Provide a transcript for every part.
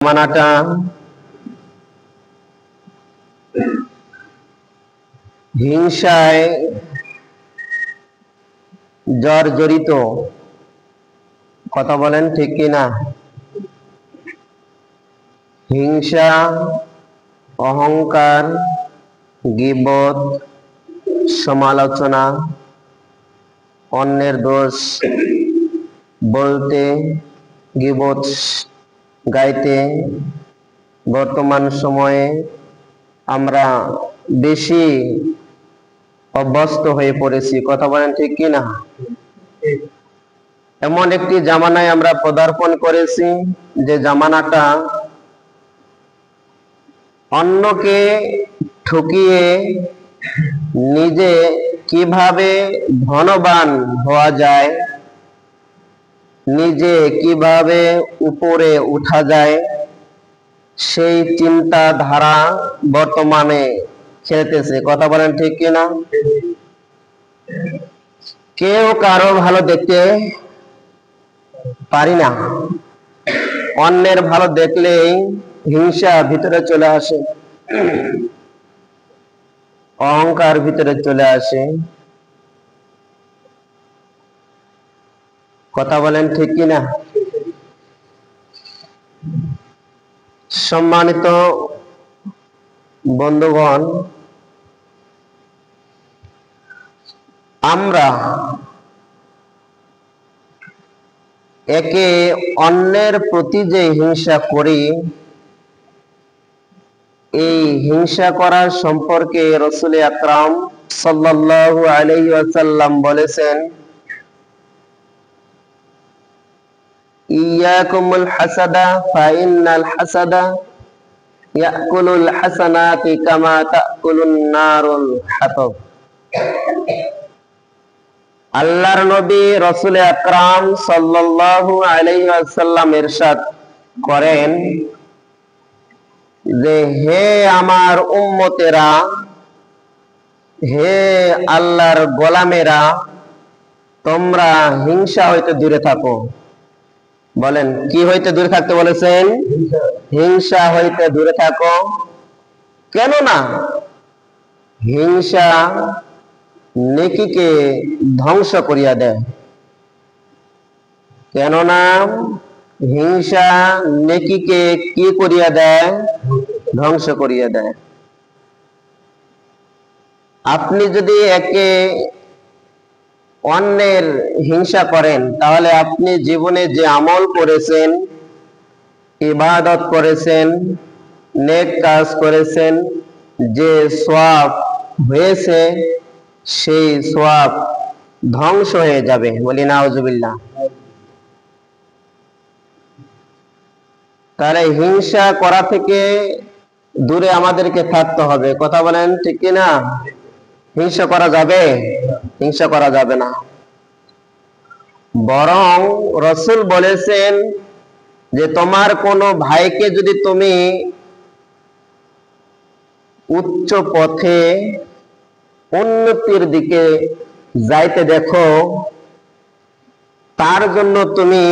মানাটা হিংসায় জর্জরিত। কথা বলেন ঠিক কিনা? হিংসা, অহংকার, গীবত, সমালোচনা, অন্যের দোষ বলতে, গীবত গাইতে বর্তমান সময়ে আমরা বেশি অভ্যস্ত হয়ে পড়েছি। কথা বলেন ঠিক কিনা? এমন একটি জামানায় আমরা পদার্পণ করেছি যে জামানাটা অন্যকে ঠকিয়ে নিজে কিভাবে ধনবান হওয়া যায়, নিজে কিভাবে উপরে উঠা যায়, সেই চিন্তাধারা বর্তমানে খেলতেছে। কথা বলেন ঠিক কিনা? কেউ কারো ভালো দেখতে পারি না, অন্যের ভালো দেখলেই হিংসা ভিতরে চলে আসে, অহংকার ভিতরে চলে আসে। কথা বলেন ঠিক কিনা? সম্মানিত বন্ধুগণ, আমরা একে অন্যের প্রতি যে হিংসা করি, এই হিংসা করার সম্পর্কে রাসূল আকরাম সাল্লাল্লাহু আলাইহি ওয়াসাল্লাম বলেছেন, ইয়াকুমুল হাসাদা ফাইন্নাল হাসাদা ইয়াকুলুল হাসানাতি কামা তাকুলুন নারুল হাতাব। আল্লাহর নবী রাসূল আকরাম সাল্লাল্লাহু আলাইহি ওয়াসাল্লাম ইরশাদ করেন যে, হে আমার উম্মতেরা, হে আল্লাহর গোলামেরা, তোমরা হিংসা হইতে দূরে থাকো। বলেন, কি হইতে দূরে থাকতে বলেছেন? হিংসা হইতে দূরে থাকো। কেননা হিংসা নেকিকে ধ্বংস করিয়া দেয়। কেননা হিংসা নেকিকে কি করিয়া দেয়? ধ্বংস করিয়া দেয়। আপনি যদি একে অন্যের হিংসা করেন, তাহলে আপনি জীবনে যে আমল করেছেন, ইবাদত করেছেন, নেক কাজ করেছেন, যে সওয়াব হয়েছে, সেই সওয়াব ধ্বংস হয়ে যাবে। বলি নাউজুবিল্লাহ। তাহলে হিংসা করা থেকে দূরে আমাদেরকে থাকতে হবে। কথা বলেন ঠিক কিনা? হিংসা করা যাবে? হিংসা করা যাবে না। বরং রাসূল বলেছেন যে, তোমার কোনো ভাইকে যদি তুমি উচ্চ পথে উন্নতির দিকে যাইতে দেখো, তার জন্য তুমি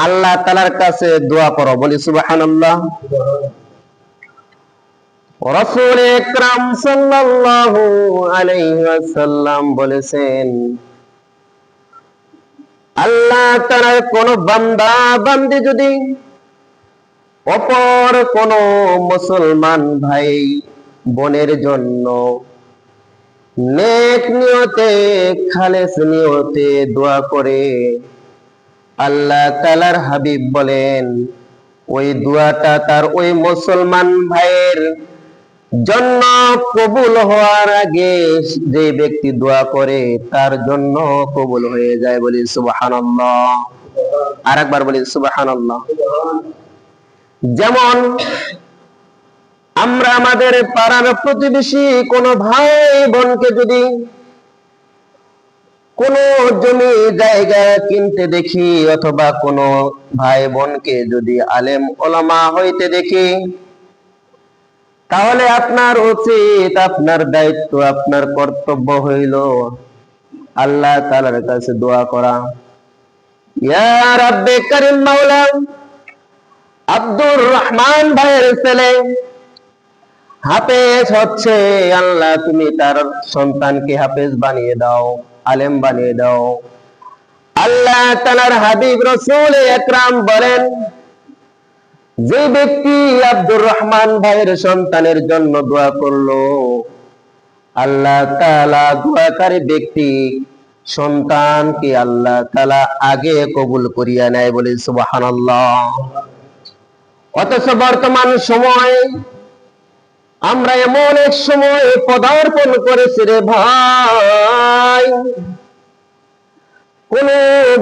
আল্লাহ তাআলার কাছে দোয়া করো। বলি সুবহানাল্লাহ। রাসূল আকরাম সাল্লাল্লাহু আলাইহি ওয়াসাল্লাম বলেছেন, আল্লাহ তাআলার কোন বান্দা বান্দি যদি অপর কোন মুসলমান ভাই বোনের জন্য নেক নিয়তে, খালেস নিয়তে দোয়া করে, আল্লাহ তাআলার হাবিব বলেন, ওই দোয়াটা তার ওই মুসলমান ভাইয়ের জন্য কবুল হওয়ার আগে যে ব্যক্তি দোয়া করে, তার জন্য কবুল হয়ে যায়। বলি সুবহানাল্লাহ। আরেকবার বলি সুবহানাল্লাহ। যেমন আমরা আমাদের পাড়ার প্রতিবেশী কোন ভাই বোনকে যদি কোন জমি জায়গা কিনতে দেখি, অথবা কোন ভাই বোনকে যদি আলেম ওলামা হইতে দেখি, তাহলে আপনার উচিত, আপনার দায়িত্ব, আপনার কর্তব্য হইল আল্লাহ তাআলার কাছে দোয়া করা। ইয়া রাব্বে কারীম মাওলা, আব্দুর রহমান ভাইয়ের ছেলে হাফেজ হচ্ছে, আল্লাহ তুমি তার সন্তানকে হাফেজ বানিয়ে দাও, আলেম বানিয়ে দাও। আল্লাহ তাআলার হাবিব রাসূল আকরাম বলেন, যে ব্যক্তি আব্দুর রহমান ভাইয়ের সন্তানের জন্য দোয়া করলো, আল্লাহ তাআলা দোয়াকারী ব্যক্তি সন্তানকে আল্লাহ তাআলা আগে কবুল করিয়া নেয়, বলে সুবহানাল্লাহ। অথচ বর্তমান সময়ে আমরা এমন এক সময় পদার্পণ করেছি রে ভাই, কোন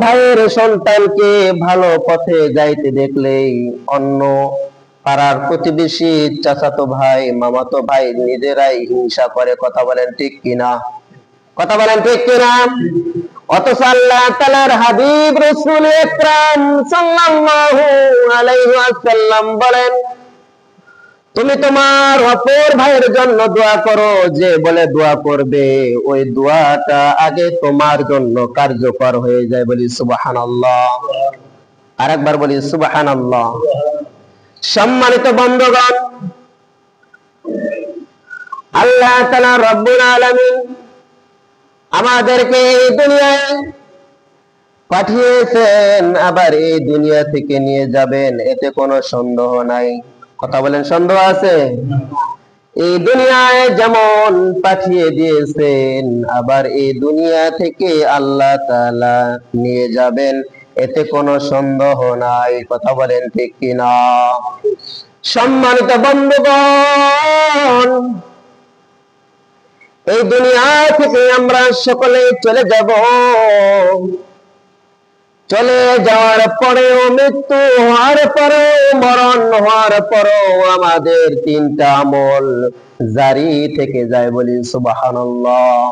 ভাইয়ের সন্তানকে ভালো পথে যাইতে দেখলেই অন্য পাড়ার প্রতিবেশী, চাচাতো ভাই, মামাতো ভাই নিজেরাই হিংসা করে। কথা বলেন ঠিক কিনা? কথা বলেন ঠিক কিনা? অথচ আল্লাহ তাআলার হাবিব রাসূল আকরাম সাল্লাল্লাহু আলাইহি ওয়াসাল্লাম বলেন, তুমি তোমার অপর ভাইয়ের জন্য দোয়া করো, যে বলে দোয়া করবে ওই দোয়াটা আগে তোমার জন্য কার্যকর হয়ে যায়, বলি সুবহানাল্লাহ। আরেকবার বলি সুবহানাল্লাহ। সম্মানিত বন্ধুগণ, আল্লাহ তাআলা রব্বুল আলামিন আমাদেরকে এই দুনিয়ায় পাঠিয়েছেন, আবার এই দুনিয়া থেকে নিয়ে যাবেন, এতে কোনো সন্দেহ নাই। কথা বলেন, সন্দেহ আছে? এই দুনিয়ায় যেমন পাঠিয়ে দিয়েছেন, আবার এই দুনিয়া থেকে আল্লাহ তাআলা নিয়ে যাবেন, এতে কোনো সন্দেহ নাই। কথা বলেন ঠিক কিনা? সম্মানিত বন্ধুগণ, এই দুনিয়া থেকে আমরা সকলে চলে যাব। চলে যাওয়ার পরেও, মৃত্যু হওয়ার পরেও, মরণ হওয়ার পরেও আমাদের তিনটা আমল জারি থেকে যায়, বলি সুবহানাল্লাহ।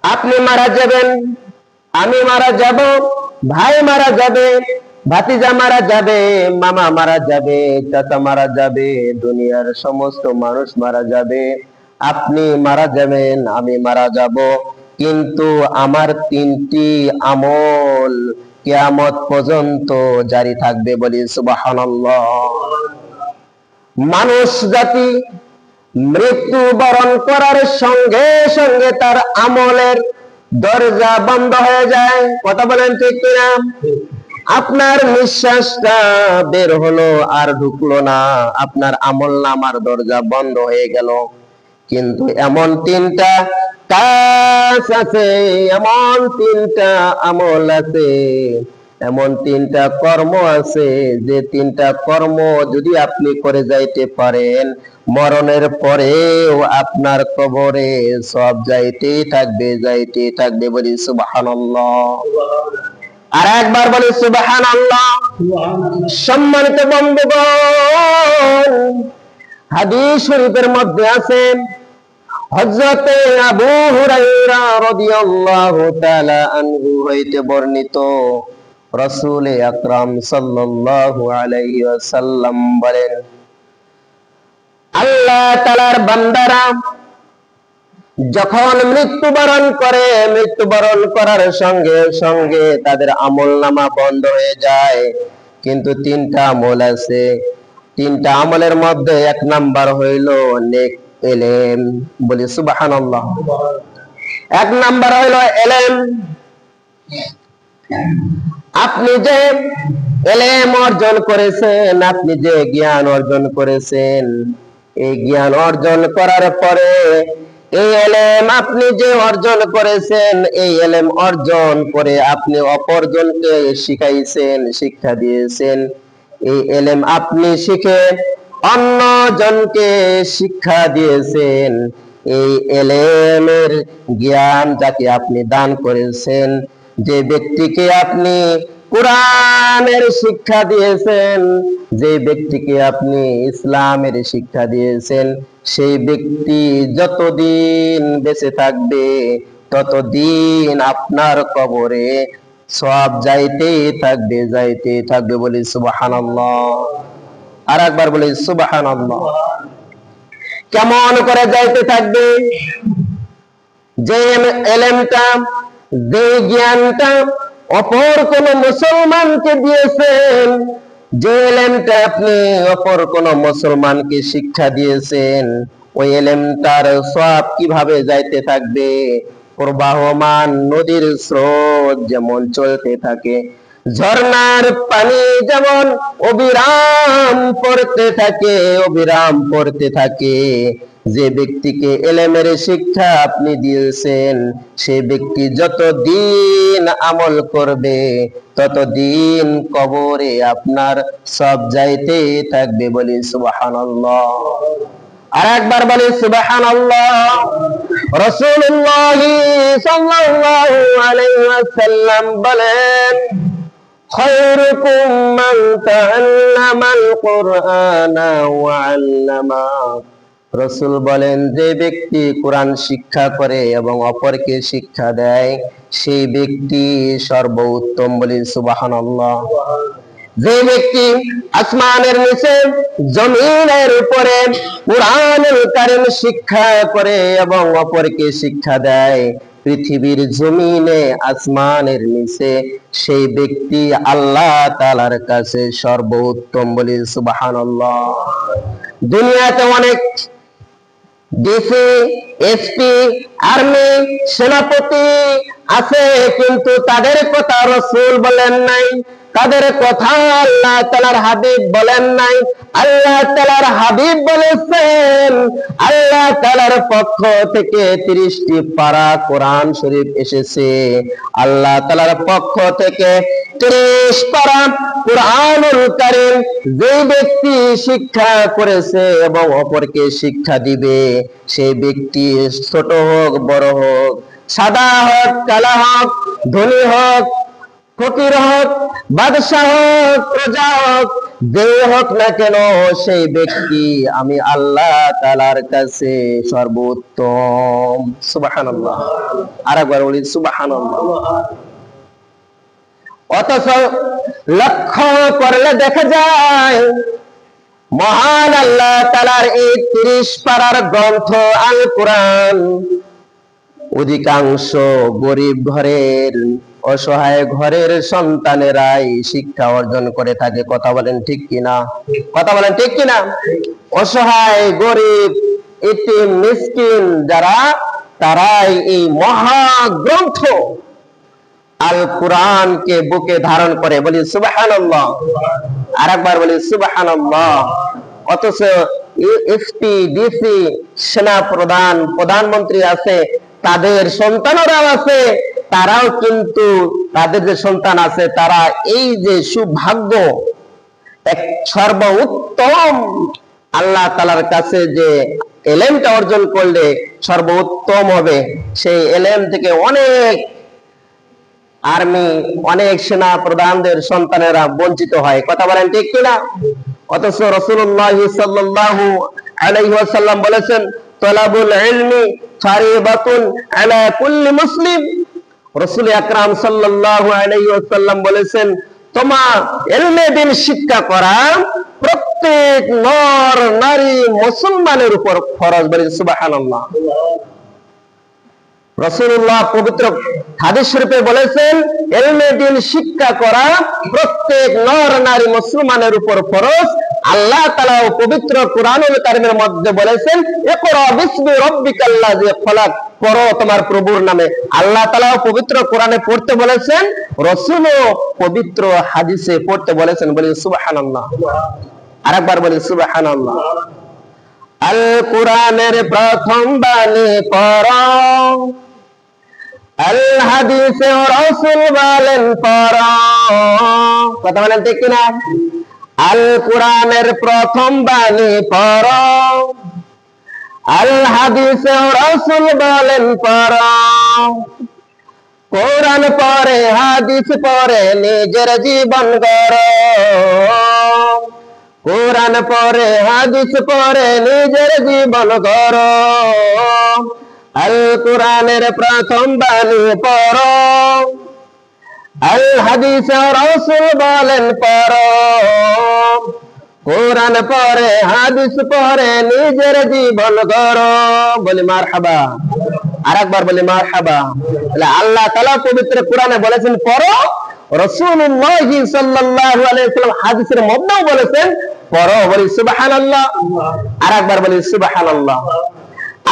আপনি মারা যাবেন, আমি মারা যাব, ভাই মারা যাবে, ভাতিজা মারা যাবে, মামা মারা যাবে, চাচা মারা যাবে, দুনিয়ার সমস্ত মানুষ মারা যাবে, আপনি মারা যাবেন, আমি মারা যাব, কিন্তু আমার তিনটি আমল কিয়ামত পর্যন্ত জারি থাকবে, বলি সুবহানাল্লাহ। মানুষ জাতি মৃত্যু বরণ করার সঙ্গে সঙ্গে তার আমলের দরজা বন্ধ হয়ে যায়। কথা বলেন ঠিক কিনা? আপনার নিঃশ্বাসটা বের হলো আর ঢুকলো না, আপনার আমলনামার দরজা বন্ধ হয়ে গেল। কিন্তু এমন তিনটা কাজ আছে, এমন তিনটা আমল আছে, এমন তিনটা কর্ম আছে, যে তিনটা কর্ম যদি আপনি করে যাইতে পারেন, মরণের পরেও আপনার কবরে সব যাইতেই থাকবে, যাইতেই থাকবে, বলি সুবহানাল্লাহ। আর একবার বলি সুবহানাল্লাহ। সম্মানিত বন্ধুগণ, হাদিস শরীফের মধ্যে আছে, হযরতে আবু হুরায়রা রাদিয়াল্লাহু তাআলা আনহু হইতে বর্ণিত, রাসূল আকরাম সাল্লাল্লাহু আলাইহি ওয়াসাল্লাম বলেন, আল্লাহ তাআলার বান্দারা যখন মৃত্যুবরণ করে, মৃত্যুবরণ করার সঙ্গে সঙ্গে তাদের আমলনামা বন্ধ হয়ে যায়, কিন্তু তিনটা আমল আছে। তিনটা আমলের মধ্যে এক নাম্বার হইল নেক এলেম, বলি সুবহানাল্লাহ। এক নাম্বার হইল এলেম। আপনি যে এলেম অর্জন করেছেন, আপনি যে জ্ঞান অর্জন করেছেন, এই জ্ঞান অর্জন করার পরে এই এলেম আপনি যে অর্জন করেছেন, এই এলেম অর্জন করে আপনি অপরজনকে শিখাইছেন, শিক্ষা দিয়েছেন। এই এলেম আপনি শিখে অন্যজনকে শিক্ষা দিয়েছেন। এই এলেমের জ্ঞান যাকে আপনি দান করেছেন, যে ব্যক্তিকে আপনি কোরআনের শিক্ষা দিয়েছেন, যে ব্যক্তিকে আপনি ইসলামের শিক্ষা দিয়েছেন, সেই ব্যক্তি যতদিন বেঁচে থাকবে ততদিন আপনার কবরে সব যাইতেই থাকবে, যাইতেই থাকবে, বলি সুবহানাল্লাহ। আর একবার বলি সুবহানাল্লাহ। কেমন করে যাইতে থাকবে? যে এলেমটা, যে জ্ঞানটা অপর কোন মুসলমানকে দিয়েছেন, যে এলেমটা আপনি অপর কোন মুসলমানকে শিক্ষা দিয়েছেন, ওই এলেমটার সওয়াব কিভাবে যাইতে থাকবে? প্রবাহমান নদীর স্রোত যেমন চলতে থাকে, ঝর্ণার পানি যেমন অবিরাম পড়তে থাকে, যে ব্যক্তিকে এলেমের শিক্ষা আপনি দিয়েছেন, সে ব্যক্তি যতদিন আমল করবে ততদিন কবরে আপনার সব যাইতে থাকবে। বলি সুবহানাল্লাহ। আর একবার বলি সুবহানাল্লাহ। রাসূলুল্লাহ সাল্লাল্লাহু আলাইহি ওয়াসাল্লাম বলেন, খায়রুকুম মান তাআল্লামাল কুরআনা ওয়া আল্লামা। রাসূল বলেন, যে ব্যক্তি কোরআন শিক্ষা করে এবং অপরকে শিক্ষা দেয়, সেই ব্যক্তি সর্বোত্তম। বলি সুবহানাল্লাহ। যে ব্যক্তি আসমানের নিচে জমিনের উপরে কুরআনুল কারীম শিক্ষা করে এবং অপরকে শিক্ষা দেয়, পৃথিবীর জমিনে আসমানের নিচে, সেই ব্যক্তি আল্লাহ তাআলার কাছে সর্বোত্তম। বলি সুবহানাল্লাহ। দুনিয়াতে অনেক ডিসি, এসপি, আর্মি, সেনাপতি আছে, কিন্তু তাদের কথা রাসূল বলেন নাই, তাদের কথা আল্লাহ তাআলার হাবিব বলেন নাই। আল্লাহ তাআলার হাবিব বলেছেন, আল্লাহ তাআলার পক্ষ থেকে 30টি পারা কোরআন শরীফ এসেছে। আল্লাহ তাআলার পক্ষ থেকে 30 পারা কুরআনুল কারীম যে ব্যক্তি শিক্ষা করেছে এবং অপরকে শিক্ষা দিবে, সেই ব্যক্তি ছোট হোক বড় হোক, সাদা হোক কালো হোক, ধনী হোক ফকির হোক, বাদশাহ হোক প্রজা হোক, যে হোক না কেন, সেই ব্যক্তি আমি আল্লাহ তাআলার কাছে সর্বোত্তম। সুবহানাল্লাহ। আরেকবার বলি সুবহানাল্লাহ। অথচ লক্ষ্য করলে দেখা যায়, মহান আল্লাহ তাআলার এই 30 পারার গ্রন্থ আল কোরআন অধিকাংশ গরিব ঘরের, অসহায় ঘরের সন্তানেরাই শিক্ষা অর্জন করে থাকে। কথা বলেন ঠিক কিনা? কথা বলেন ঠিক কিনা? অসহায় গরিব এতিম মিসকিন যারা, তারাই এই মহাগ্রন্থ আল কোরআনকে বুকে ধারণ করে। বলি সুবহানাল্লাহ। আরেকবার বলি সুবহানাল্লাহ। অথচ এসপি, ডিসি, সেনা প্রধান, প্রধানমন্ত্রী আছে, তাদের সন্তানরাও আছে, তারাও কিন্তু তাদের যে সন্তান আছে, তারা এই যে সৌভাগ্য, এক সর্বোত্তম আল্লাহ তাআলার কাছে যে এলেমটা অর্জন করলে সর্বোত্তম হবে, সেই এলেম থেকে অনেক আর্মি, অনেক সেনা প্রধানদের সন্তানেরা বঞ্চিত হয়। কথা বলেন ঠিক কিনা? অথচ রাসূলুল্লাহ সাল্লাল্লাহু আলাইহি ওয়াসাল্লাম বলেছেন, তালাবুল ইলমি ফারিদাতুন আলা কুল্লি মুসলিম। রাসূল আকরাম সাল্লাল্লাহু আলাইহি ওয়াসাল্লাম বলেছেন, তোমার ইলমে দ্বীন শিক্ষা করা প্রত্যেক নর নারী মুসলমানের উপর ফরজ। বলি সুবহানাল্লাহ। রাসূলুল্লাহ পবিত্র হাদিস শরীফে বলেছেন, ইলমে দ্বীন শিক্ষা করা প্রত্যেক নর নারী মুসলমানের উপর ফরজ। আল্লাহ তাআলা পবিত্র কুরআনুল কারীমের মধ্যে বলেছেন, ইকরা বিসমি রাব্বিকাল্লাযী খলাক, পড়ো তোমার প্রভুর নামে। আল্লাহ তাআলা পবিত্র কোরআনে পড়তে বলেছেন, রাসূলও পবিত্র হাদিসে পড়তে বলেছেন। বলি সুবহানাল্লাহ। আরেকবার বলি সুবহানাল্লাহ। আল কোরআনের প্রথম বাণী পড়ো, আল হাদিসে রাসূল বলেন পড়ো। কথা বলেন ঠিক কিনা? আল কোরআনের প্রথম বাণী পড়ো, আল হাদিসে রাসূল বলেন পড়ো। কোরআন পড়ে হাদিস পড়ে নিজের জীবন গড়ো, কোরআন পড়ে হাদিস পড়ে নিজের জীবন গড়ো। আল কোরআনের প্রথম বাণী পড়ো, আল হাদিসে রাসূল বলেন পড়ো। কোরআন পড়ে হাদিস পড়ে নিজের জীবন গড়ো। বলি মারহাবা। আরেকবার বলি মারহাবা। তাহলে আল্লাহ তাআলা পবিত্র কোরআনে বলেছেন পড়ো, রাসূলুল্লাহ সাল্লাল্লাহু আলাইহি ওয়াসাল্লাম হাদিসের মধ্যেও বলেছেন পড়ো, বলি সুবহানাল্লাহ। আরেকবার বলি সুবহানাল্লাহ।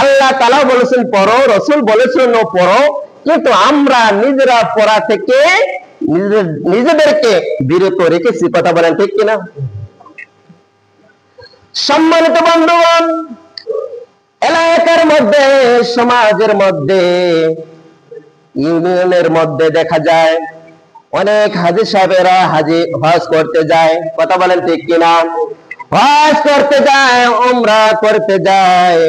আল্লাহ তাআলা বলেছেন পড়ো, রাসূল বলেছেন পড়ো, কিন্তু আমরা নিজেরা পড়া থেকে নিজেদেরকে বিরত রেখেছি। কথা বলেন ঠিক কিনা? সম্মানিত বন্ধুগণ, এলাকার মধ্যে, সমাজের মধ্যে, ইউনিয়নের মধ্যে দেখা যায় অনেক হাজী সাহেবেরা হজ করতে যায়। কথা বলেন ঠিক কিনা? হজ করতে যায়, উমরা করতে যায়,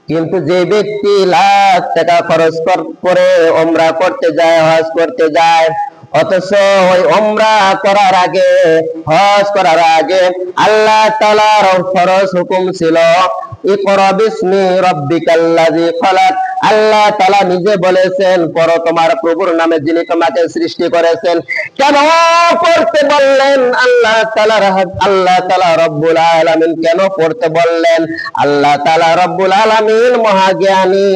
কিন্তু যে ব্যক্তি লাখ টাকা খরচ করে উমরা করতে যায়, হজ করতে যায়, অথচ ওই উমরা করার আগে, হজ করার আগে আল্লাহ তাআলার ফরজ হুকুম ছিল ইকরা বিসমি রাব্বিকাল্লাযী খলাক। আল্লাহ তাআলা নিজে বলেছেন পড়ো তোমার প্রভুর নামে যিনি তোমাকে সৃষ্টি করেছেন। কেন পড়তে বললেন আল্লাহ তাআলা রব্বুল আলামিন? কেন পড়তে বললেন? আল্লাহ তাআলা রব্বুল আলামিন মহাজ্ঞানী,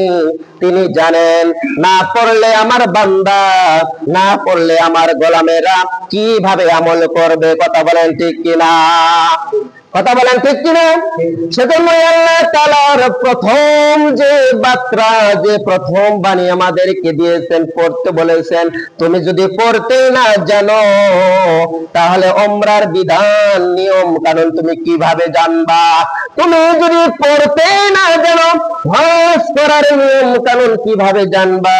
তিনি জানেন না পড়লে আমার বান্দা, না পড়লে আমার গোলামেরা কিভাবে আমল করবে। কথা বলেন ঠিক কিনা? কথা বলেন ঠিক কিনা? সেজন্য আল্লাহ তাআলার প্রথম যে বার্তা, যে প্রথম বাণী আমাদেরকে দিয়েছেন, পড়তে বলেছেন। তুমি যদি পড়তে না জানো তাহলে উমরার বিধান, নিয়ম কানুন তুমি কিভাবে জানবা? তুমি যদি পড়তে না জানো হজ করার নিয়ম কানুন কিভাবে জানবা?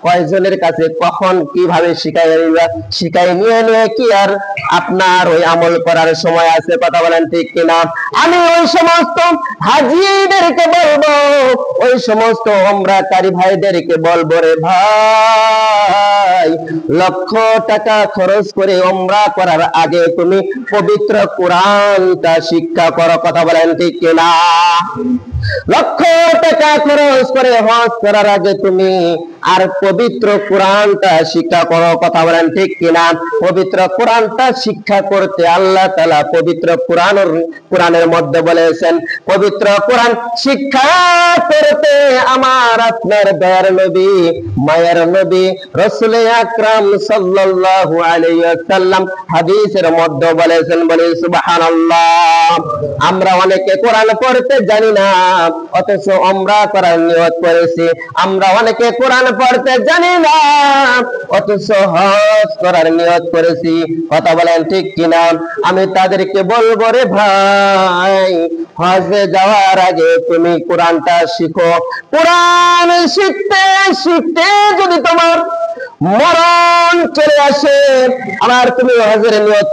কয়জনের কাছে কখন কিভাবে শিখাই নিয়ে কি আর আপনার ওই আমল করার সময় আছে? কথা বলেন ঠিক কিনা? আমি ওই সমস্ত হাজীদেরকে বলবো, ওই সমস্ত উমরাকারী ভাইদেরকে বলবো, রে ভাই, লক্ষ টাকা খরচ করে উমরা করার আগে তুমি পবিত্র কোরআনটা শিক্ষা করো। কথা বলেন ঠিক কিনা? লক্ষ টাকা খরচ করে হজ করার আগে তুমি আর পবিত্র কোরআনটা শিক্ষা করো। কথা বলেন ঠিক কিনা? পবিত্র কোরআনটা শিক্ষা করতে আল্লাহ তাআলা পবিত্র কোরআনের মধ্যে বলেছেন, পবিত্র কোরআন শিক্ষা করতে আমার আপনার দয়ার নবী, মায়ের নবী রাসূল আকরাম সাল্লাল্লাহু আলাইহি ওয়াসাল্লাম হাদিসের মধ্যে বলেছেন। বলি সুবহানাল্লাহ। আমরা অনেকে কোরআন পড়তে জানি না, অথচ উমরা করার নিয়ত করেছি। আমরা অনেকে কোরআন পড়তে জানি না, অথচ হজ করার নিয়ত করেছি। কথা বলেন ঠিক কিনা? আমি তাদেরকে বলবো, রে ভাই, হজে যাওয়ার আগে তুমি কোরআনটা শিখো। কোরআন শিখতে শিখতে যদি তোমার মরণ চলে আসে, আবার তুমি হজের নিয়ত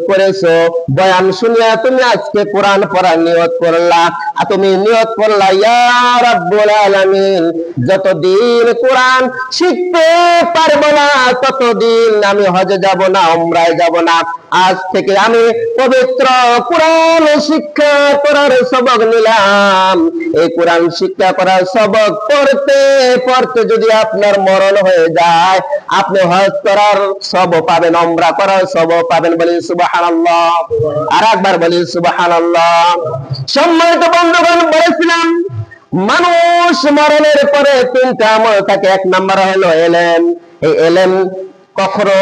করেছো, বয়ান শুনিয়া তুমি আজকে কোরআন পড়ার নিয়ত করলা, আর তুমি নিয়ত করলা ইয়া রাব্বুল আলামিন, যতদিন কোরআন শিখতে পারবো না ততদিন আমি হজে যাব না, উমরায় যাব না। আজ থেকে আমি পবিত্র কোরআন শিক্ষা করার সবক নিলাম। এই কোরআন শিক্ষা করার সবক পড়তে পড়তে যদি আপনার মরণ হয়ে যায়, আপনি হজ করার সবক পাবেন, উমরা করার সবক পাবেন। বলি সুবহানাল্লাহ। আর একবার বলি সুবহানাল্লাহ। সম্মানিত বন্ধুগণ, বলেছিলাম মানুষ মরণের পরে তিনটা আমল থাকে। এক নাম্বার হলো এলেম। এই এলেম কখনো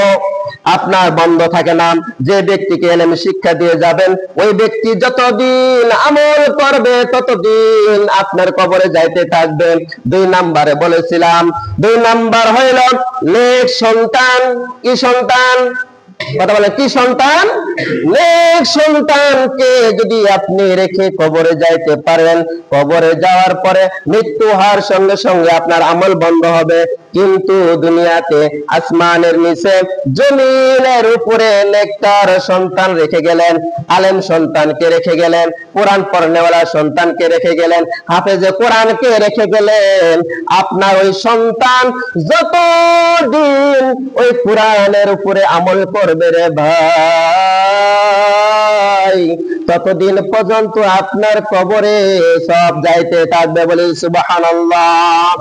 আপনার বন্ধ থাকে না। যে ব্যক্তিকে এলেম শিক্ষা দিয়ে যাবেন, ওই ব্যক্তি যতদিন আমল করবে ততদিন আপনার কবরে যাইতে থাকবেন। দুই নাম্বারে বলেছিলাম, দুই নাম্বার হইল নেক সন্তান। কি সন্তান? কথা বলে কি সন্তান? নেক সন্তানকে যদি আপনি রেখে কবরে যাইতে পারেন, কবরে যাওয়ার পরে মৃত্যু হওয়ার সঙ্গে সঙ্গে আপনার আমল বন্ধ হবে, কিন্তু দুনিয়াতে আসমানের নিচে জমিনের উপরে নেককার সন্তান রেখে গেলেন, আলেম সন্তানকে রেখে গেলেন, কোরআন পড়নেওয়ালা সন্তানকে রেখে গেলেন, হাফেজে কোরআনকে রেখে গেলেন। আপনার ওই সন্তান যতদিন ওই কোরআনের উপরে আমল করবে, রে ভাই, ততদিন পর্যন্ত আপনার কবরে সব যাইতে থাকবে। বলি সুবহানাল্লাহ।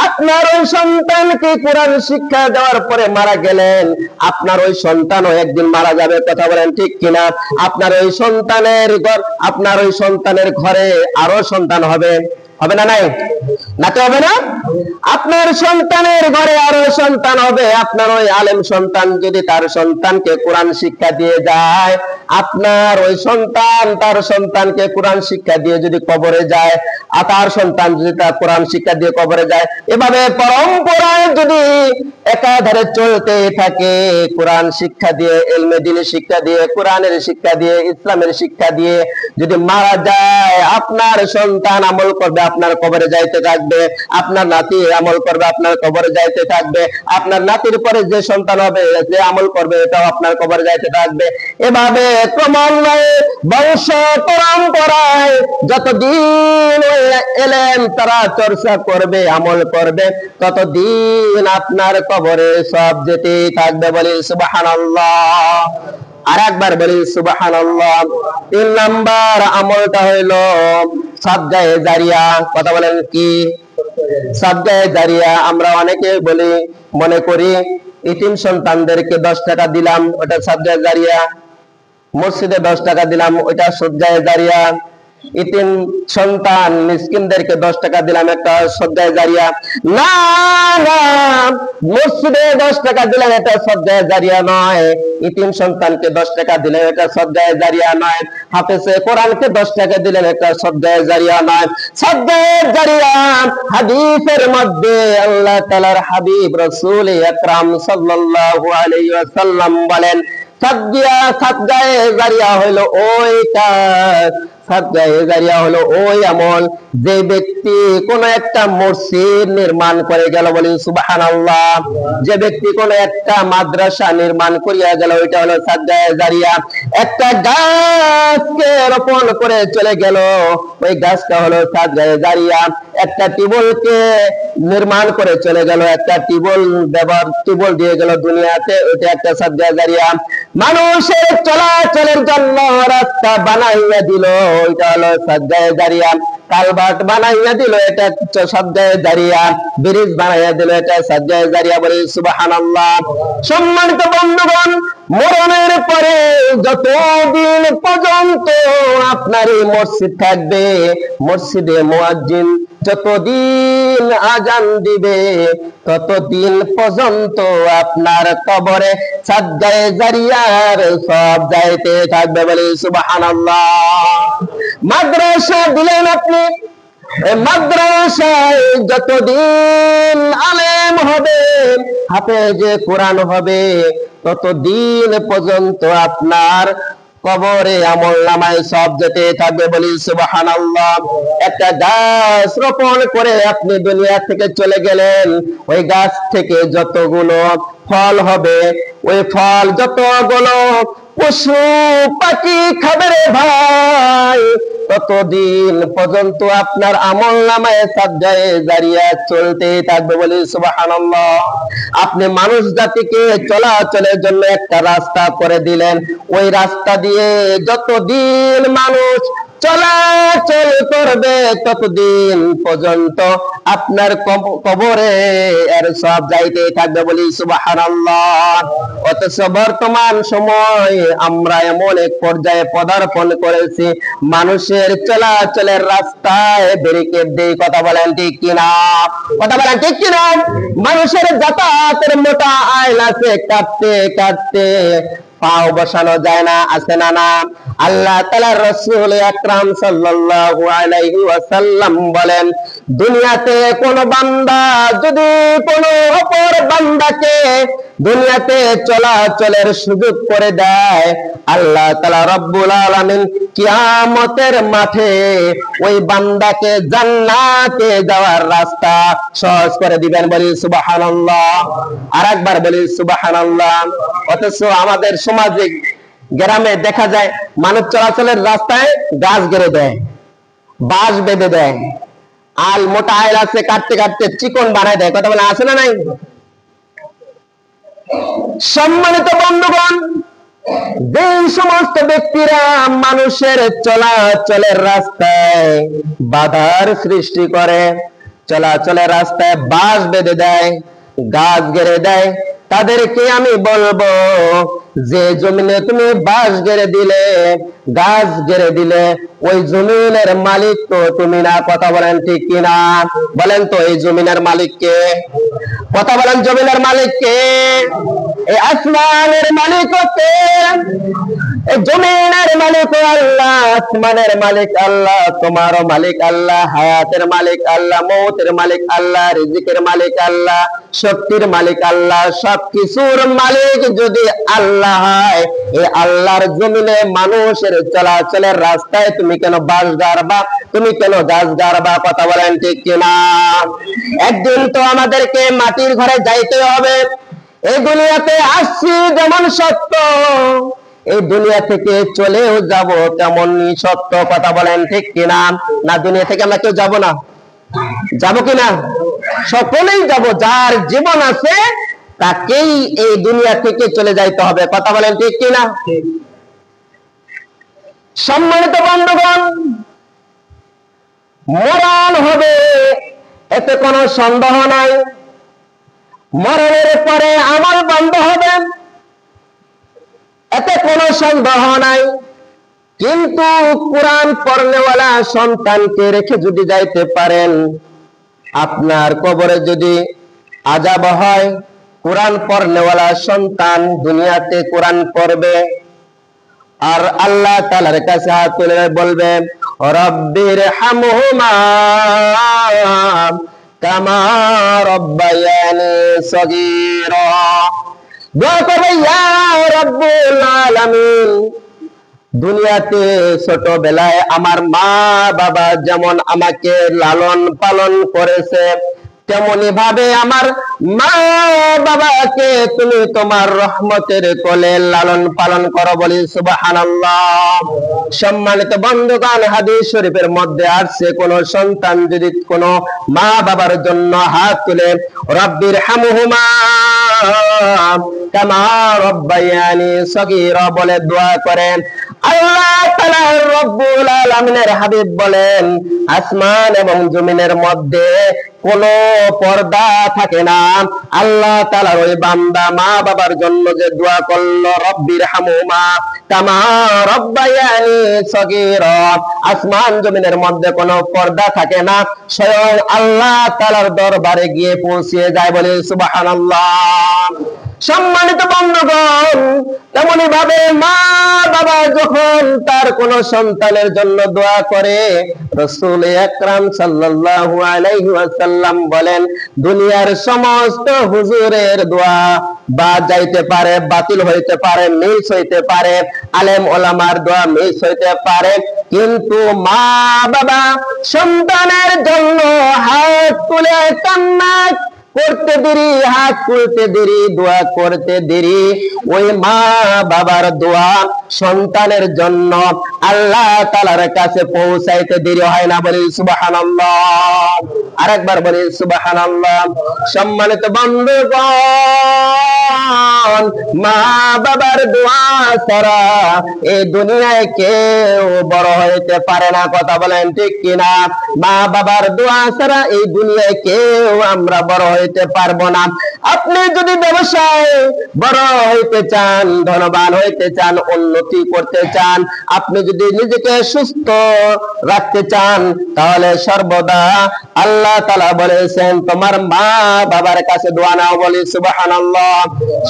আপনার ওই সন্তানকে কোরআন শিক্ষা দেওয়ার পরে মারা গেলেন, আপনার ওই সন্তানও একদিন মারা যাবে। কথা বলেন ঠিক কিনা? আপনার ওই সন্তানের ঘরে আরো সন্তান হবে, হবে না? নাই নাতে হবে না? আপনার সন্তানের ঘরে আরো সন্তান হবে, আপনার ওই আলেম সন্তান যদি তার সন্তানকে কোরআন শিক্ষা দিয়ে যায়, আপনার ওই সন্তান তার সন্তানকে কোরআন শিক্ষা দিয়ে যদি কবরে যায়, আর তার সন্তান যদি তার কোরআন শিক্ষা দিয়ে কবরে যায়, এভাবে পরম্পরায় যদি একাধারে চলতে থাকে, কোরআন শিক্ষা দিয়ে, ইলমে দ্বীনের শিক্ষা দিয়ে, কোরআনের শিক্ষা দিয়ে, ইসলামের শিক্ষা দিয়ে যদি মারা যায়, আপনার সন্তান আমল করবে, আপনার কবরে যাইতে থাকবে, আপনার নাতি আমল করবে, আপনার কবরে যাইতে থাকবে, আপনার নাতির পরে যে সন্তান হবে যে আমল করবে এটাও আপনার কবরে যাইতে থাকবে। এভাবে ক্রমান্বয়ে বংশ পরম্পরায় যতদিন এলেন তারা চর্চা করবে, আমল করবে, ততদিন আপনার কবরে সব যেতেই থাকবে। বলি সুবহানাল্লাহ। আর একবার বলি সুবহানাল্লাহ। 3 নাম্বার আমলটা হইল সাদগায়ে জারিয়া। কথা বলেন কি? সাদগায়ে জারিয়া। আমরা অনেকে বলি, মনে করি ইতিম সন্তানদেরকে 10 টাকা দিলাম, ওটা সাদগায়ে জারিয়া। মসজিদে 10 টাকা দিলাম, ওইটা সাদগায়ে জারিয়া। ইতিম সন্তান মিসকিনদেরকে 10 টাকা দিলাম, একটা সাদগায়ে জারিয়া। না না, মসজিদে 10 টাকা দিলাম এটা সাদগায়ে জারিয়া নয়, ইতিম সন্তানকে 10 টাকা দিলে এটা সাদগায়ে জারিয়া নয়, হাফেজে কোরআনকে 10 টাকা দিলেন এটা সাদগায়ে জারিয়া নয়। সাদগায়ে জারিয়া হাদিসের মধ্যে আল্লাহ তাআলার হাবিব রাসূল আকরাম সাল্লাল্লাহু আলাইহি ওয়াসাল্লাম বলেন, সাদগায়ে জারিয়া হলো ওই কাজ, সাদগায়ে জারিয়া হলো ওই আমল যে ব্যক্তি কোন একটা মসজিদ নির্মাণ করে গেল। বলি সুবহানাল্লাহ। যে ব্যক্তি কোন একটা মাদ্রাসা নির্মাণ করিয়া গেল, ওইটা হলো সাদগায়ে জারিয়া। একটা গাছকে রোপণ করে চলে গেল, ওই গাছটা হলো সাদগায়ে জারিয়া। একটা টিউবওয়েলকে নির্মাণ করে চলে গেল, একটা টিউবওয়েল দিয়ে গেল দুনিয়াতে, ওইটা একটা সাদগায়ে জারিয়া। মানুষের চলাচলের জন্য রাস্তা বানাইয়া দিল, ওইটা হলো সাদগায়ে জারিয়া। কালভার্ট বানাইয়া দিল, এটা সাদগায়ে জারিয়া। ব্রিজ বানাইয়া দিল, এটা সাদগায়ে জারিয়া। বলি সুবহানাল্লাহ। সম্মানিত বন্ধুগণ, মরণের পরে যতদিন পর্যন্ত আপনার এই মসজিদ থাকবে, মসজিদে মুয়াজ্জিন যতদিন আজান দিবে, ততদিন পর্যন্ত আপনার কবরে সাদগায়ে জারিয়ার সব যাইতে থাকবে। বলি সুবহানাল্লাহ। মাদ্রাসা দিলেন আপনি, মাদ্রাসায় যতদিন আলেম হবে, হাফেজে কোরআন হবে, ততদিন পর্যন্ত আপনার কবরে আমলনামায় সব যেতে থাকবে। বলি সুবহানাল্লাহ। একটা গাছ রোপণ করে আপনি দুনিয়া থেকে চলে গেলেন, ওই গাছ থেকে যতগুলো ফল হবে, ওই ফল যতগুলো পশু পাখি খাবে রে ভাই, ততদিন পর্যন্ত আপনার আমলনামায় সাদগায়ে জারিয়া চলতে থাকবে। বলি সুবহানাল্লাহ। আপনি মানুষ জাতিকে চলাচলের জন্য একটা রাস্তা করে দিলেন, ওই রাস্তা দিয়ে যতদিন মানুষ চলাচল করবে, ততদিন পর্যন্ত আপনার কবরে এর সব যাইতে থাকবে। বলি সুবহানাল্লাহ। অথচ বর্তমান সময় আমরা এমন এক পর্যায়ে পদার্পণ করেছি, মানুষের চলাচলের রাস্তায় ব্যারিকেড দিয়ে। কথা বলেন ঠিক কিনা? কথা বলেন ঠিক কিনা? মানুষের যাতায়াতের মোটা আইন আছে, কাটতে কাটতে পাও বসানো যায় না, আছে না? না। আল্লাহ তাআলার রাসূল আকরাম সাল্লাল্লাহু আলাইহি ওয়াসাল্লাম বলেন, দুনিয়াতে কোন বান্দা যদি কোন অপর বান্দাকে দুনিয়াতে চলাচলের সুযোগ করে দেয়, আল্লাহ তাআলা রব্বুল আলামিন কিয়ামতের মাঠে ওই বান্দাকে জান্নাতে যাওয়ার রাস্তা সহজ করে দিবেন। বলি সুবহানাল্লাহ। আরেকবার বলি সুবহানাল্লাহ। অথচ আমাদের সমাজে গ্রামে দেখা যায় মানুষ চলাচলের রাস্তায় গাছ গেড়ে দেয়, বাঁশ বেঁধে দেয়, আল মোটা আইল আছে কাটতে কাটতে চিকন বানায় দেয়। কথা বলে আছে না নাই? সম্মানিত বন্ধুগণ, যে সমস্ত ব্যক্তিরা মানুষের চলাচলের রাস্তায় বাধার সৃষ্টি করে, চলাচলের রাস্তায় বাঁশ বেঁধে দেয়, গাছ গেড়ে দেয়, তাদেরকে আমি বলবো, যে জমিনে তুমি বাঁশ গেড়ে দিলে, গাছ গেড়ে দিলে, ওই জমিনের মালিক তো তুমি না, কথা বলেন ঠিক কিনা? বলেন তো এই জমিনের মালিক কে? কথা বলেন, জমিনের মালিক কে? এই আসমানের মালিক কে? এই জমিনের মালিক আল্লাহ, আসমানের মালিক আল্লাহ, তোমারও মালিক আল্লাহ, হায়াতের মালিক আল্লাহ, মৌতের মালিক আল্লাহ, রিজিকের মালিক আল্লাহ, শক্তির মালিক আল্লাহ, সবকিছুর মালিক যদি আল্লাহ হয়, এই আল্লাহর জমিনে মানুষের চলাচলের রাস্তায় তুমি কেন বাস গাড়বা? তুমি কেন গাছ গাড়বা? কথা বলেন ঠিক কিনা? একদিন তো আমাদেরকে মাটির ঘরে যাইতে হবে। এই দুনিয়াতে আসছি যেমন সত্য, এই দুনিয়া থেকে চলেও যাব তেমনই সত্য। কথা বলেন ঠিক কিনা? না দুনিয়া থেকে আমরা কেউ যাব না? যাব কিনা? সকলেই যাব। যার জীবন আছে তাকেই এই দুনিয়া থেকে চলে যাইতে হবে। কথা বলেন ঠিক কিনা? সম্মানিত বন্ধুগণ, মরণ হবে, এতে কোনো সন্দেহ নাই। মরণের পরে আমল বন্ধ হবে, এতে কোনো সন্দেহ নাই। কিন্তু কোরআন পড়নেওয়ালা সন্তানকে রেখে যদি যাইতে পারেন, আপনার কবরে যদি আযাব হয়, কোরআন পড়নেওয়ালা সন্তান দুনিয়াতে কোরআন পড়বে আর আল্লাহ তাআলার কাছে হাত তুলে বলবে, রব্বির হামহুমা কামা রব্বায়ানি সগীরা। দোয়া করবে, ইয়া রাব্বুল আলামিন, দুনিয়াতে ছোটবেলায় আমার মা বাবা যেমন আমাকে লালন পালন করেছে, তেমনি ভাবে আমার মা বাবাকে তুমি তোমার রহমতের কোলে লালন পালন করো। বলি সুবহানাল্লাহ। সম্মানিত বন্ধুগণ, হাদিস শরীফের মধ্যে আসছে, কোন সন্তান যদি কোন মা বাবার জন্য হাত তুলে রব্বির হামহুমা কামা রব্বায়ানি সগীরা বলে দোয়া করেন, আল্লাহ তাআলা রব্বুল আলামিনের হাবিব বলেন, আসমান এবং জমিনের মধ্যে কোন পর্দা থাকে না। আল্লাহ তাআলার ওই বান্দা মা বাবার জন্য যে দোয়া করলো, রব্বির হামহুমা কামা রব্বায়ানি সগীরা, আসমান জমিনের মধ্যে কোনো পর্দা থাকে না, স্বয়ং আল্লাহ তাআলার দরবারে গিয়ে পৌঁছে যায়। বলে সুবহানাল্লাহ। সম্মানিত বন্ধুগণ, তেমনি ভাবে মা বাবা যখন তার কোন সন্তানের জন্য দোয়া করে, রাসূল আকরাম সাল্লাল্লাহু আলাইহি ওয়াসাল্লাম বলেন, দুনিয়ার সমস্ত হুজুরের দোয়া বাদ যাইতে পারে, বাতিল হইতে পারে, মিস হইতে পারে, আলেম ওলামার দোয়া মিস হইতে পারে, কিন্তু মা বাবা সন্তানের জন্য হাত তুলে কান্না করতে দেরি, হাত তুলতে দেরি, দোয়া করতে দেরি, ওই মা বাবার দোয়া সন্তানের জন্য আল্লাহ তাআলার কাছে পৌঁছাইতে দেরি হয় না। বলি সুবহানাল্লাহ। আরেকবার বলি সুবহানাল্লাহ। সম্মানিত বন্ধুগণ, মা বাবার দোয়া ছাড়া এই দুনিয়ায় কেউ বড় হইতে পারে না। কথা বলেন ঠিক কিনা? মা বাবার দোয়া ছাড়া এই দুনিয়ায় কেউ আমরা বড় হইতে পারবো না। আপনি যদি ব্যবসায় বড় হইতে চান, ধনবান হইতে চান, উন্নতি করতে চান, আপনি যদি নিজেকে সুস্থ রাখতে চান, তাহলে সর্বদা আল্লাহ তাআলা বলেছেন তোমার মা বাবার কাছে দোয়া নাও। বলি সুবহানাল্লাহ।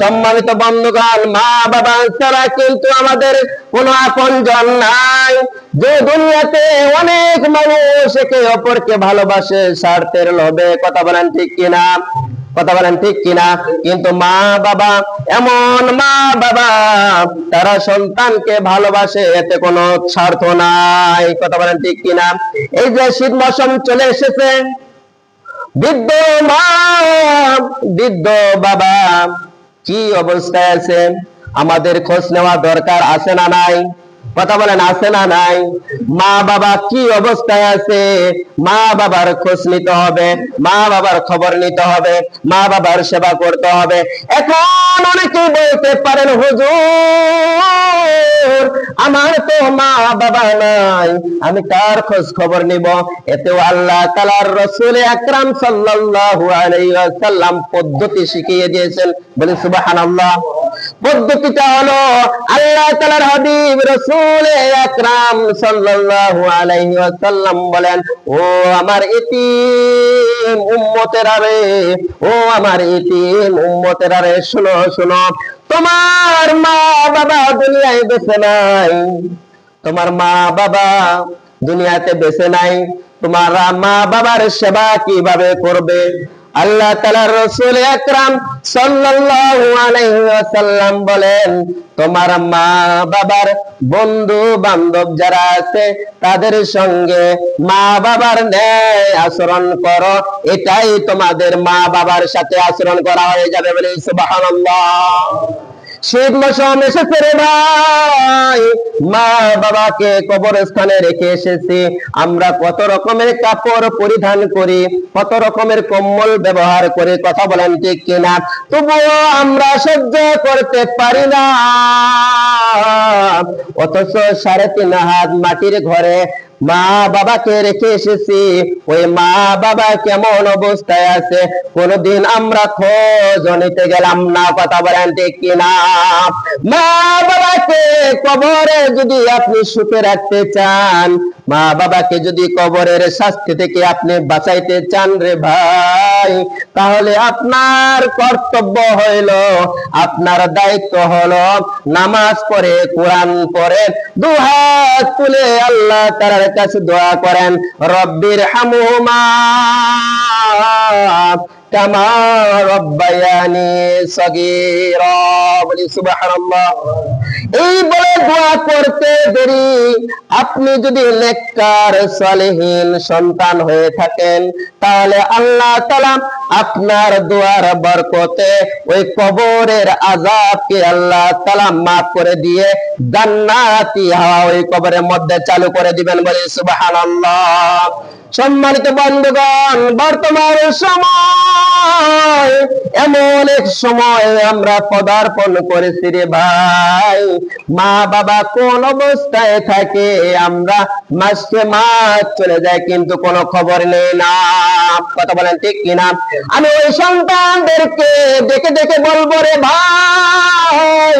সম্মানিত বন্ধুগণ, মা বাবা ছাড়া কিন্তু আমাদের কোনো আপনজন নাই। যে দুনিয়াতে অনেক মানুষ একে অপরকে ভালোবাসে স্বার্থের লোভে। কথা বলেন ঠিক কিনা? কথা বলেন ঠিক কিনা? কিন্তু মা বাবা, এমন মা বাবা তারা সন্তানকে ভালোবাসে, এতে কোনো স্বার্থ নাই। কথা বলেন ঠিক কিনা? এই যে শীত মৌসুম চলে এসেছে, বৃদ্ধ মা বৃদ্ধ বাবা কি অবস্থায় আছে আমাদের খোঁজ নেওয়া দরকার আছে না নাই? কথা বলেন আছে না নাই? মা বাবা কি অবস্থায় আছে, মা বাবার খোঁজ নিতে হবে, মা বাবার খবর নিতে হবে, মা বাবার সেবা করতে হবে। এখন অনেকেই বলতে পারেন, হুজুর আমার তো মা বাবা নাই, আমি কার খোঁজ খবর নিব? এতেও আল্লাহ তাআলার রাসূল আকরাম সাল্লাল্লাহু আলাইহি ওয়াসাল্লাম পদ্ধতি শিখিয়ে দিয়েছেন। বলে সুবহানাল্লাহ। পদ্ধতিটা হলো আল্লাহ তাআলার হাবিব রাসূল আকরাম সাল্লাল্লাহু আলাইহি ওয়াসাল্লাম বলেন, ও আমার ইতিম উম্মতেরা রে, ও আমার ইতিম উম্মতেরা রে, শোনো শোনো, তোমার মা বাবা দুনিয়ায় বেঁচে নাই, তোমার মা বাবা দুনিয়াতে বেঁচে নাই, তোমার মা বাবার সেবা কিভাবে করবে? আল্লাহ তাআলার রাসূল আকরাম সাল্লাল্লাহু আলাইহি ওয়াসাল্লাম বলেন, তোমার মা বাবার বন্ধু বান্ধব যারা আছে তাদের সঙ্গে মা বাবার ন্যায় আচরণ করো, এটাই তোমাদের মা বাবার সাথে আচরণ করা হয়ে যাবে। বলে সুবহানাল্লাহ। শীত মৌসুম এসেছে রে ভাই, মা বাবাকে কবরস্থানে রেখে এসেছি, আমরা কত রকমের কাপড় পরিধান করি, কত রকমের কম্বল ব্যবহার করি, কথা বলেন ঠিক কিনা? তবুও আমরা সহ্য করতে পারি না, অথচ 3.5 হাত মাটির ঘরে মা বাবাকে রেখে এসেছি, ওই মা বাবা কেমন অবস্থায় আছে কোনদিন আমরা খোঁজ নিতে গেলাম না, কথা বলেন ঠিক কিনা? মা বাবাকে কবরে যদি আপনি সুখে রাখতে চান, মা বাবাকে যদি কবরের শাস্তি থেকে আপনি বাঁচাইতে চান রে ভাই, তাহলে আপনার কর্তব্য হইল, আপনার দায়িত্ব হলো নামাজ পড়ে, কোরআন পড়ে, দুহাত তুলে আল্লাহ তাআলার কাছে দোয়া করেন, রব্বির হামহুমা কামা রব্বায়ানি সগীরা। বলি সুবহানাল্লাহ। এই বলে দোয়া করতে দেরি, আপনি যদি নেককার সালেহীন সন্তান হয়ে থাকেন, তাহলে আল্লাহ তাআলা আপনার দোয়ার বরকতে ওই কবরের আযাবকে আল্লাহ তাআলা মাফ করে দিয়ে জান্নাতি হাওয়া ওই কবরের মধ্যে চালু করে দিবেন। বলি সুবহানাল্লাহ। সম্মানিত বন্ধুগণ, বর্তমান সময় এমন এক সময় আমরা পদার্পণ করেছি রে ভাই, মা বাবা কোন অবস্থায় থাকে আমরা মাসে মাস চলে যায় কিন্তু কোনো খবর নেই না, কথা বলেন ঠিক কিনা? আমি ওই সন্তানদেরকে দেখে দেখে বলবো রে ভাই,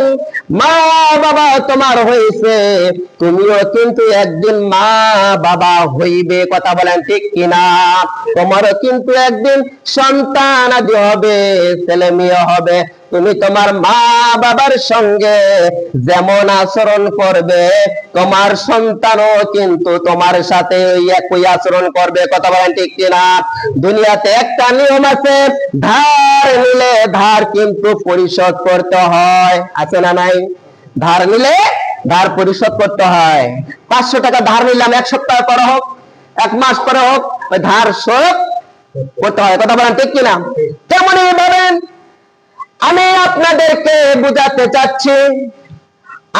মা বাবা তোমার হয়েছে, তুমিও কিন্তু একদিন মা বাবা হইবে, কথা বলেন ঠিক কিনা? তোমারও কিন্তু একদিন সন্তান আদি হবে, ছেলে মেয়ে হবে, তুমি তোমার মা বাবার সঙ্গে যেমন আচরণ করবে, তোমার সন্তানও কিন্তু তোমার সাথে একই আচরণ করবে, কথা বলেন ঠিক কিনা? দুনিয়াতে একটা নিয়ম আছে, ধার নিলে ধার কিন্তু পরিশোধ করতে হয়, আছে না নাই? ধার নিলে ধার পরিশোধ করতে হয়। 500 টাকা ধার নিলাম, 1 সপ্তাহ পরে হোক, 1 মাস পরে হোক, ওই ধার শোধ করতে হয়, কথা বলেন ঠিক কিনা? তেমনই বলেন, আমি আপনাদেরকে বুঝাতে চাচ্ছি,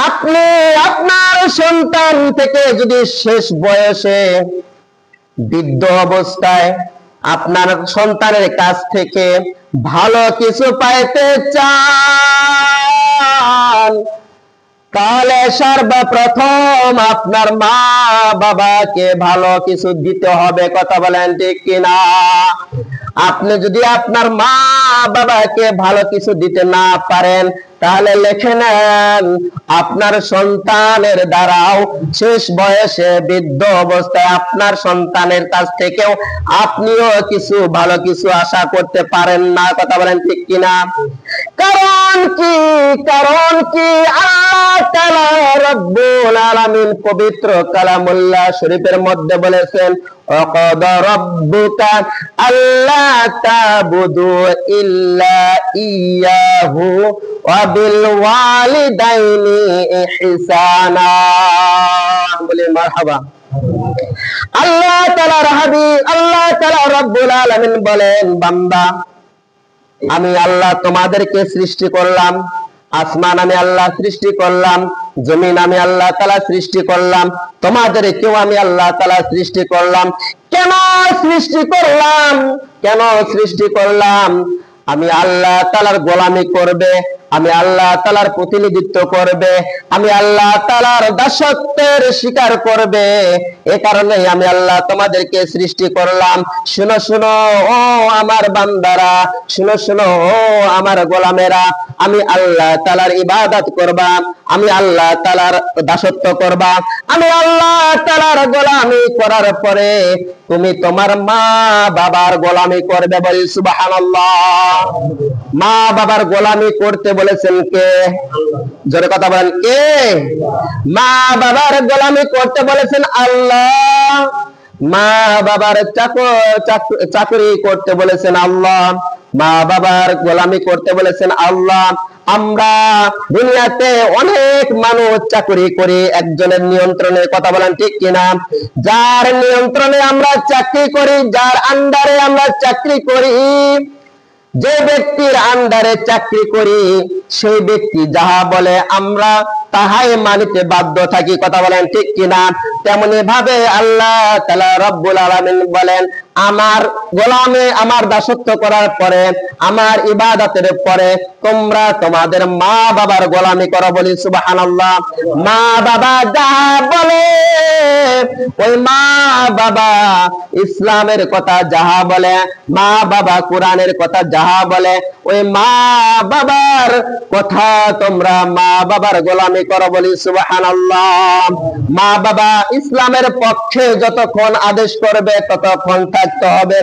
আপনি আপনার সন্তান থেকে যদি শেষ বয়সে বৃদ্ধ অবস্থায় আপনার সন্তানের কাছ থেকে ভালো কিছু পাইতে চান, তাহলে সর্বপ্রথম আপনার মা বাবাকে ভালো কিছু দিতে হবে, কথা বলেন ঠিক কিনা? আপনি যদি আপনার মা বাবাকে ভালো কিছু দিতে না পারেন, তাহলে লিখে নেন, আপনার সন্তানের দ্বারাও শেষ বয়সে বৃদ্ধ অবস্থায় আপনার সন্তানের কাছ থেকেও আপনিও কিছু ভালো কিছু আশা করতে পারেন না, কথা বলেন ঠিক কিনা? কারণ কি? কারণ কি? আল্লাহ তাআলা রব্বুল আলামিন পবিত্র কালামুল্লাহ শরীফের মধ্যে বলেছেন, ওয়াকাদা রাব্বুকা আল্লা তা'বুদু ইল্লা ইয়াহু ওয়া বিল ওয়ালিদাইনি ইহসানা। বলে মারহাবা। আল্লাহ তাআলার হাবিব, আল্লাহ তাআলা রব্বুল আলামিন বলেন, বান্দা, আমি আল্লাহ তোমাদেরকে সৃষ্টি করলাম, আসমান আমি আল্লাহ সৃষ্টি করলাম, জমিন আমি আল্লাহ তাআলা সৃষ্টি করলাম, তোমাদেরকেও আমি আল্লাহ তাআলা সৃষ্টি করলাম। কেন সৃষ্টি করলাম? কেন সৃষ্টি করলাম? আমি আল্লাহ তাআলার গোলামি করবে, আমি আল্লাহ তাআলার প্রতিনিধিত্ব করবে, আমি আল্লাহ তাআলার দাসত্বের স্বীকার করবে। এ কারণে আমি আল্লাহ তোমাদেরকে সৃষ্টি করলাম। শুনো শুনো ও আমার বান্দারা, শুনো শুনো ও আমার গোলামেরা, আমি আল্লাহ তাআলার ইবাদত করবা, আমি আল্লাহ তাআলার দাসত্ব করবা, আমি আল্লাহ তাআলার গোলামি করার পরে তুমি তোমার মা বাবার গোলামি করবে। বলি সুবহানাল্লাহ। মা বাবার গোলামি করতে বলেছেন কে? জোরে কথা বলেন, কে? মা বাবার গোলামি করতে বলেছেন আল্লাহ। মা বাবার চাকরি করতে বলেছেন আল্লাহ। মা বাবার গোলামি করতে বলেছেন আল্লাহ। আমরা দুনিয়াতে অনেক মানুষ চাকরি করি একজনের নিয়ন্ত্রণে, কথা বলেন ঠিক কিনা? যার নিয়ন্ত্রণে আমরা চাকরি করি, যার আন্ডারে আমরা চাকরি করি, যে ব্যক্তির আন্ডারে চাকরি করি সেই ব্যক্তি যাহা বলে আমরা তাহাই মানিতে বাধ্য থাকি, কথা বলেন ঠিক কিনা? তেমনি ভাবে আল্লাহ তাআলা রব্বুল আলামিন বলেন, আমার গোলামে আমার দাসত্ব করার পরে, আমার ইবাদতের পরে তোমরা তোমাদের মা বাবার গোলামি করো। বলি সুবহানাল্লাহ। মা বাবা যাহা বলে, ওই মা বাবা ইসলামের কথা যাহা বলে, মা বাবা কোরআনের কথা যাহা বলে, ওই মা বাবার কথা তোমরা মা বাবার গোলামি করো। বলি সুবহানাল্লাহ। মা বাবা ইসলামের পক্ষে যতক্ষণ আদেশ করবে ততক্ষণ থাকতে হবে।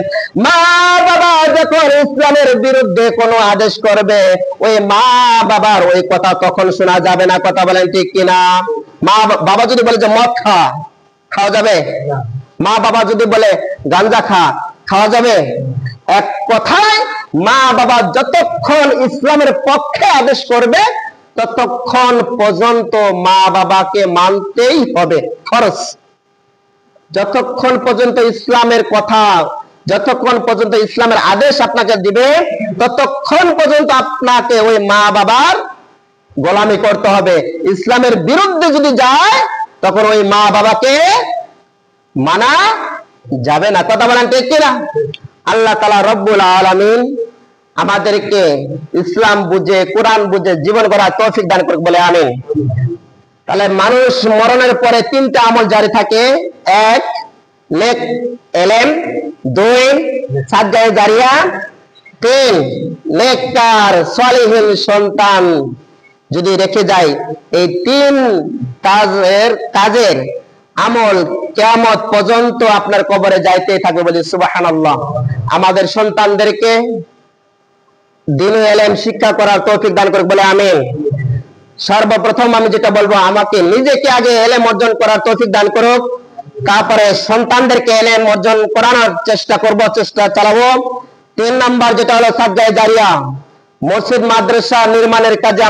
মা বাবা যখন ইসলামের বিরুদ্ধে কোনো আদেশ করবে ওই মা বাবার ওই কথা তখন শোনা যাবে না, কথা বলেন ঠিক কিনা? মা বাবা যদি বলে যে মদ খাওয়া যাবে, মা বাবা যদি বলে গাঁজা খাওয়া যাবে, এক কথায় মা বাবা যতক্ষণ ইসলামের পক্ষে আদেশ করবে ততক্ষণ পর্যন্ত মা বাবাকে মানতেই হবে, ফরজ। যতক্ষণ পর্যন্ত ইসলামের কথা, যতক্ষণ পর্যন্ত ইসলামের আদেশ আপনাকে দিবে ততক্ষণ পর্যন্ত আপনাকে ওই মা বাবার গোলামি করতে হবে। ইসলামের বিরুদ্ধে যদি যায় তখন ওই মা বাবাকে মানা যাবে না, কথা বলেন ঠিক কিনা? আল্লাহ তাআলা রব্বুল আলামিন আমাদেরকে ইসলাম বুঝে, কোরআন বুঝে জীবন গড়ার তৌফিক দান করুক, বলে আমিন। তাহলে মানুষ মরণের পরে তিনটা আমল জারি থাকে। এক, নেক এলেম। দুই, সাদকায়ে জারিয়া। তিন, নেককার সালিহিন সন্তান যদি রেখে যায়। এই তিন কাজের আমল কিয়ামত পর্যন্ত আপনার কবরে যাইতে থাকবে। বলি সুবহানাল্লাহ। আমাদের সন্তানদেরকে দ্বীন ও ইলম শিক্ষা করার তৌফিক দান করুক, বলে আমিন। সর্বপ্রথম আমি যেটা বলবো, আমাকে নিজেকে আগে ইলম অর্জন করার তৌফিক দান করুক, তারপরে সন্তানদেরকে ইলম অর্জন করানোর চেষ্টা করব, চেষ্টা চালাবো। 3 নাম্বার যেটা হলো সাদকায়ে জারিয়া, মসজিদ মাদ্রাসা নির্মাণের কাজে